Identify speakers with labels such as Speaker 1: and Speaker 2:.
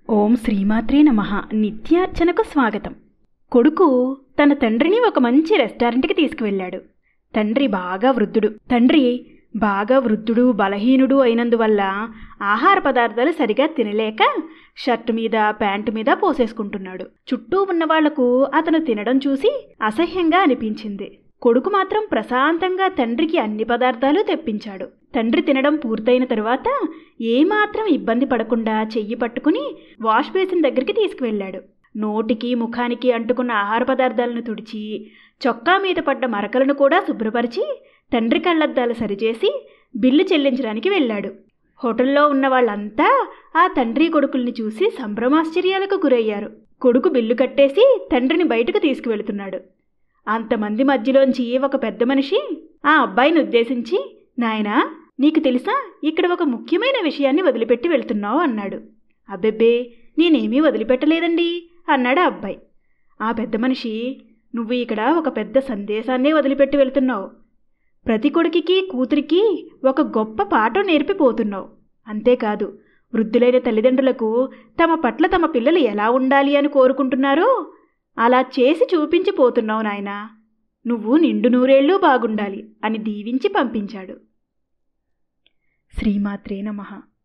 Speaker 1: ఓం శ్రీమాత్రే నమః. నిత్యార్చనకు స్వాగతం. కొడుకు తన తండ్రిని ఒక మంచి రెస్టారెంట్కి తీసుకువెళ్ళాడు. తండ్రి బాగా వృద్ధుడు బలహీనుడు అయినందువల్ల ఆహార పదార్థాలు సరిగా తినలేక షర్టు మీద ప్యాంటు మీద పోసేసుకుంటున్నాడు. చుట్టూ ఉన్న వాళ్లకు అతను తినడం చూసి అసహ్యంగా అనిపించింది. కొడుకు మాత్రం ప్రశాంతంగా తండ్రికి అన్ని పదార్థాలు తెప్పించాడు. తండ్రి తినడం పూర్తయిన తరువాత ఏమాత్రం ఇబ్బంది పడకుండా చెయ్యి పట్టుకుని వాష్ బేసిన్ దగ్గరికి తీసుకువెళ్ళాడు. నోటికి ముఖానికి అంటుకున్న ఆహార పదార్థాలను తుడిచి చొక్కా మీద పడ్డ మరకలను కూడా శుభ్రపరిచి తండ్రి కళ్ళద్దాలు సరిచేసి బిల్లు చెల్లించడానికి వెళ్ళాడు. హోటల్లో ఉన్న వాళ్ళంతా ఆ తండ్రి కొడుకుల్ని చూసి సంభ్రమాశ్చర్యాలకు గురయ్యారు. కొడుకు బిల్లు కట్టేసి తండ్రిని బయటకు తీసుకువెళుతున్నాడు. అంతమంది మధ్యలోంచి ఒక పెద్ద మనిషి ఆ అబ్బాయిని ఉద్దేశించి, నాయనా, నీకు తెలుసా, ఇక్కడ ఒక ముఖ్యమైన విషయాన్ని వదిలిపెట్టి వెళ్తున్నావు అన్నాడు. అబ్బెబ్బే, నేనేమీ వదిలిపెట్టలేదండి అన్నాడు ఆ అబ్బాయి. ఆ పెద్ద మనిషి, నువ్వు ఇక్కడ ఒక పెద్ద సందేశాన్నే వదిలిపెట్టి వెళ్తున్నావు. ప్రతి కొడుకుకి కూతురికి ఒక గొప్ప పాఠం నేర్పిపోతున్నావు. అంతేకాదు, వృద్ధులైన తల్లిదండ్రులకు తమ పట్ల తమ పిల్లలు ఎలా ఉండాలి అని కోరుకుంటున్నారో అలా చేసి చూపించిపోతున్నావు నాయనా. నువ్వు నిండు నూరేళ్ళు బాగుండాలి అని దీవించి పంపించాడు. శ్రీమాత్రే నమః.